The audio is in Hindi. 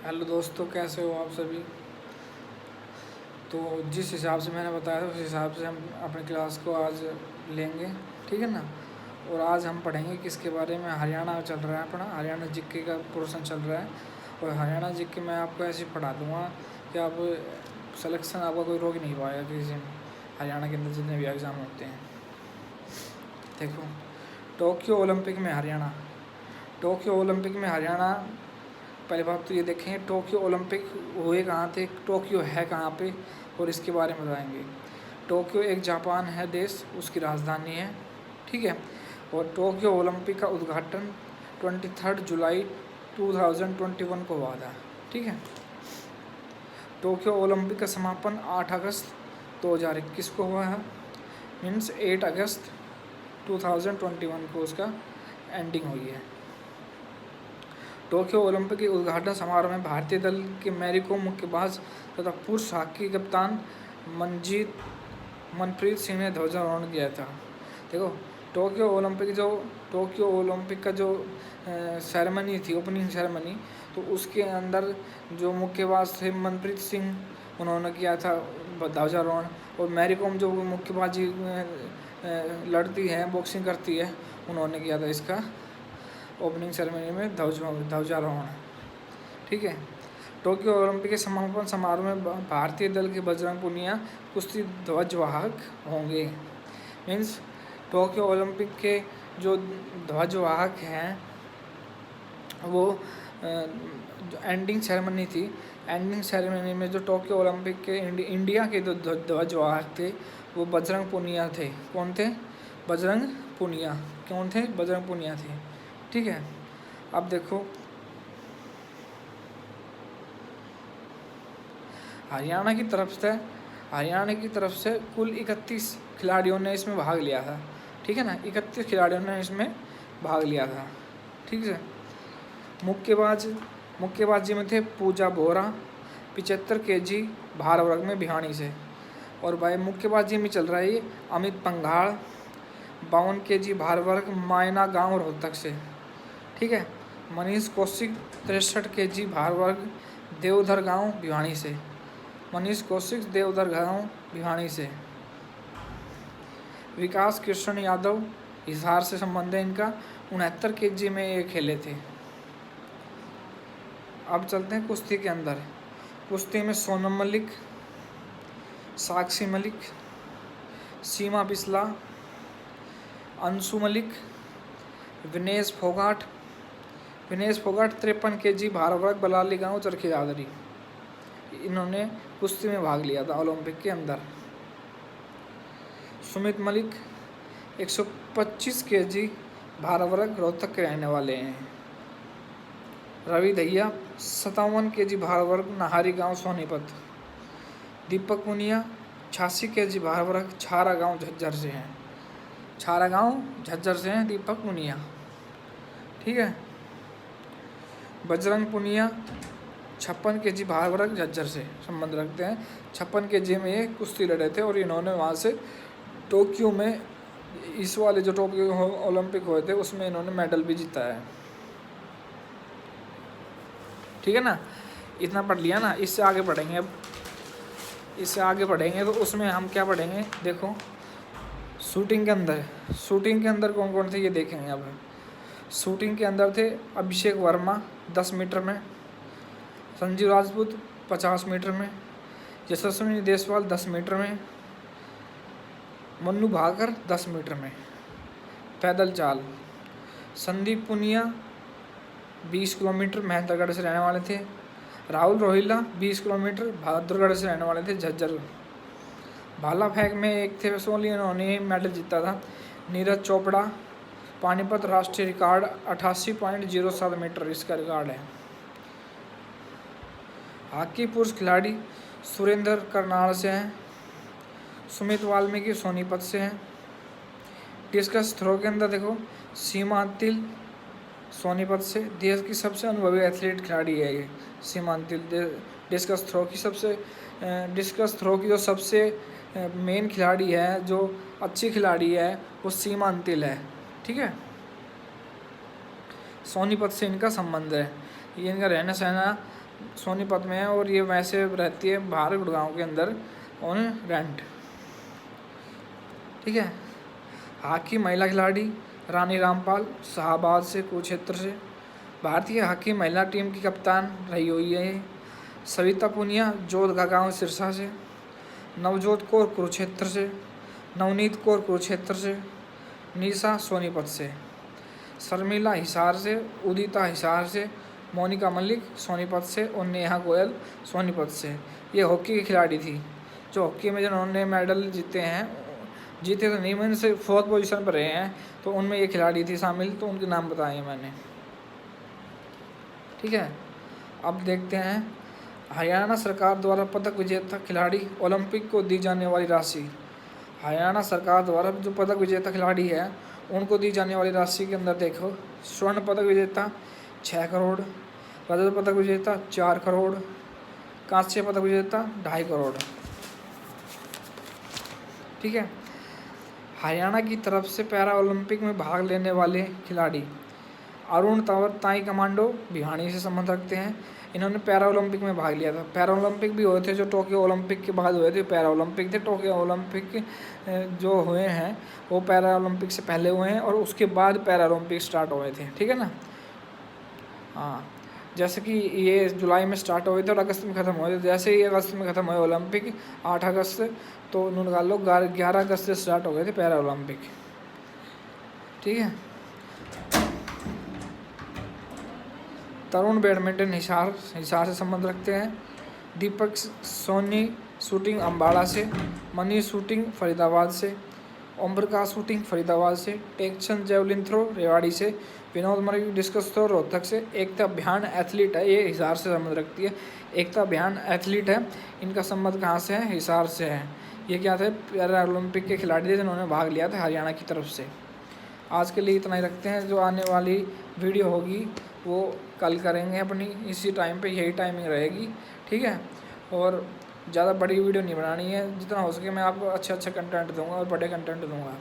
हेलो दोस्तों, कैसे हो आप सभी। तो जिस हिसाब से मैंने बताया था उस हिसाब से हम अपनी क्लास को आज लेंगे, ठीक है ना। और आज हम पढ़ेंगे किसके बारे में। हरियाणा चल रहा है अपना, हरियाणा जीके का पोर्शन चल रहा है। और हरियाणा जीके मैं आपको ऐसे पढ़ा दूँगा कि आप सिलेक्शन आपका कोई रोक नहीं पाएगा किसी में। हरियाणा के अंदर जितने भी एग्ज़ाम होते हैं, देखो। टोक्यो ओलंपिक में हरियाणा, टोक्यो ओलंपिक में हरियाणा। पहली बात तो ये देखेंगे टोक्यो ओलंपिक हुए कहाँ थे, टोक्यो है कहाँ पे, और इसके बारे में बताएंगे। टोक्यो एक जापान है देश, उसकी राजधानी है, ठीक है। और टोक्यो ओलंपिक का उद्घाटन 23 जुलाई 2021 को हुआ था, ठीक है। टोक्यो ओलंपिक का समापन 8 अगस्त 2021 को हुआ है, मीन्स 8 अगस्त 2021 को उसका एंडिंग हुई है। टोक्यो ओलंपिक के उद्घाटन समारोह में भारतीय दल के मैरी कॉम मुक्केबाज तथा पुरुष हॉकी कप्तान मनप्रीत सिंह ने ध्वजारोहण किया था। देखो, टोक्यो ओलंपिक का जो सेरेमनी थी, ओपनिंग सेरेमनी, तो उसके अंदर जो मुक्केबाज थे मनप्रीत सिंह, उन्होंने किया था ध्वजारोहण। और मैरी कॉम जो मुक्केबाजी लड़ती है, बॉक्सिंग करती है, उन्होंने किया था इसका ओपनिंग सेरेमनी में ध्वजारोहण, ठीक है। टोक्यो ओलंपिक के समापन समारोह में भारतीय दल के बजरंग पुनिया कुश्ती ध्वजवाहक होंगे। मीन्स टोक्यो ओलंपिक के जो ध्वजवाहक हैं वो एंडिंग सेरेमनी थी। एंडिंग सेरेमनी में जो टोक्यो ओलंपिक के इंडिया के जो ध्वजवाहक थे वो बजरंग पुनिया थे। कौन थे? बजरंग पुनिया। कौन थे? बजरंग पुनिया थे, ठीक है। अब देखो, हरियाणा की तरफ से कुल 31 खिलाड़ियों ने इसमें भाग लिया था, ठीक है ना। 31 खिलाड़ियों ने इसमें भाग लिया था, ठीक है। मुक्केबाजी में थे पूजा बोरा 75 kg भार वर्ग में भिवानी से। और भाई मुक्केबाजी में चल रहा है ये अमित पंघाड़ 52 kg भार वर्ग मायना गांव रोहतक से, ठीक है। मनीष कौशिक 63 kg भार वर्ग देवधर गांव भिवानी से। मनीष कौशिक देवधर गांव भिवानी से। विकास कृष्ण यादव हिसार से संबंध है इनका, 69 kg में ये खेले थे। अब चलते हैं कुश्ती के अंदर। कुश्ती में सोनम मलिक, साक्षी मलिक, सीमा बिस्ला, अंशु मलिक, विनेश फोगाट 53 kg भार वर्ग बलाली गांव चरखी दादरी, इन्होंने कुश्ती में भाग लिया था ओलंपिक के अंदर। सुमित मलिक 125 kg भार वर्ग रोहतक के रहने वाले हैं। रवि दहिया 57 kg भार वर्ग नाहरी गांव सोनीपत। दीपक पुनिया 86 kg भार वर्ग छारा गांव झज्जर से हैं। छारा गांव झज्जर से हैं दीपक पुनिया, ठीक है। बजरंग पुनिया 56 kg भार वर्ग झज्जर से संबंध रखते हैं। 56 kg में ये कुश्ती लड़े थे और इन्होंने वहाँ से टोक्यो में, इस वाले जो टोक्यो ओलंपिक हुए थे उसमें इन्होंने मेडल भी जीता है, ठीक है ना। इतना पढ़ लिया ना, इससे आगे पढ़ेंगे। अब इससे आगे पढ़ेंगे तो उसमें हम क्या पढ़ेंगे, देखो। शूटिंग के अंदर कौन कौन थे ये देखेंगे। अब शूटिंग के अंदर थे अभिषेक वर्मा 10 मीटर में, संजीव राजपूत 50 मीटर में, यशस्विनी देसवाल 10 मीटर में, मन्नू भाकर 10 मीटर में। पैदल चाल संदीप पुनिया 20 किलोमीटर महेंद्रगढ़ से रहने वाले थे। राहुल रोहिल्ला 20 किलोमीटर बहादुरगढ़ से रहने वाले थे, झज्जर। भाला फेंक में एक थे वसोली, इन्होंने मेडल जीता था। नीरज चोपड़ा पानीपत राष्ट्रीय रिकॉर्ड 88.07 मीटर इसका रिकॉर्ड है। हॉकी पुरुष खिलाड़ी सुरेंद्र करनाल से हैं। सुमित वाल्मीकि सोनीपत से हैं। डिस्कस थ्रो के अंदर देखो, सीमा अंतिल सोनीपत से, देश की सबसे अनुभवी एथलीट खिलाड़ी है ये सीमा अंतिल। डिस्कस थ्रो की जो सबसे मेन खिलाड़ी है, जो अच्छी खिलाड़ी है, वो सीमा अंतिल है, ठीक है। सोनीपत से इनका संबंध है। ये इनका रहना सहना सोनीपत में है और ये वैसे रहती है बाहर गुड़गांव के अंदर ऑन रेंट। ठीक है। हॉकी महिला खिलाड़ी रानी रामपाल शाहबाद से कुरुक्षेत्र से। भारतीय हॉकी महिला टीम की कप्तान रही हुई है सविता पुनिया जोधगा गाँव सिरसा से। नवजोत कौर कुरुक्षेत्र से। नवनीत कौर कुरुक्षेत्र से। निशा सोनीपत से। शर्मिला हिसार से। उदिता हिसार से। मोनिका मलिक सोनीपत से और नेहा गोयल सोनीपत से। ये हॉकी की खिलाड़ी थी जो हॉकी में जिन्होंने मेडल जीते तो नहीं, मैंने से 4th पोजीशन पर रहे हैं, तो उनमें ये खिलाड़ी थी शामिल, तो उनके नाम बताए मैंने। ठीक है। अब देखते हैं हरियाणा सरकार द्वारा पदक विजेता खिलाड़ी ओलंपिक को दी जाने वाली राशि। हरियाणा सरकार द्वारा जो पदक विजेता खिलाड़ी है उनको दी जाने वाली राशि के अंदर देखो, स्वर्ण पदक विजेता 6 करोड़, रजत पदक विजेता 4 करोड़, कांस्य पदक विजेता 2.5 करोड़। ठीक है। हरियाणा की तरफ से पैरा ओलंपिक में भाग लेने वाले खिलाड़ी अरुण तंवर ताई कमांडो भिवानी से संबंध रखते हैं। इन्होंने पैरा ओलंपिक में भाग लिया था। पैरा ओलंपिक भी हुए थे जो टोक्यो ओलंपिक के बाद हुए थे, पैरा ओलंपिक थे। टोक्यो ओलंपिक जो हुए हैं वो पैरा ओलंपिक से पहले हुए हैं और उसके बाद पैरा ओलंपिक स्टार्ट हुए थे। ठीक है ना। हाँ, जैसे कि ये जुलाई में स्टार्ट हुए थे और अगस्त में ख़त्म हुए थे। जैसे ही अगस्त में ख़त्म हुए ओलंपिक 8 अगस्त से, तो उन्होंने कहा लोग 11 अगस्त से स्टार्ट हो गए थे पैरा ओलंपिक। ठीक है। तरुण बैडमिंटन हिसार से संबंध रखते हैं। दीपक सोनी शूटिंग अम्बाड़ा से। मनीष शूटिंग फरीदाबाद से। ओम प्रकाश शूटिंग फरीदाबाद से। टेक्शन जेवलिन थ्रो रेवाड़ी से। विनोद मर्गी डिस्कस थ्रो रोहतक से। एकता भ्यान एथलीट है, ये हिसार से संबंध रखती है। एकता भ्यान एथलीट है, इनका संबंध कहाँ से है? हिसार से है। ये क्या थे? पैरा ओलंपिक के खिलाड़ी थे जिन्होंने भाग लिया था हरियाणा की तरफ से। आज के लिए इतना ही रखते हैं। जो आने वाली वीडियो होगी वो कल करेंगे अपनी इसी टाइम पे, यही टाइमिंग रहेगी। ठीक है। और ज़्यादा बड़ी वीडियो नहीं बनानी है, जितना हो सके मैं आपको अच्छा कंटेंट दूंगा और बड़े कंटेंट दूंगा।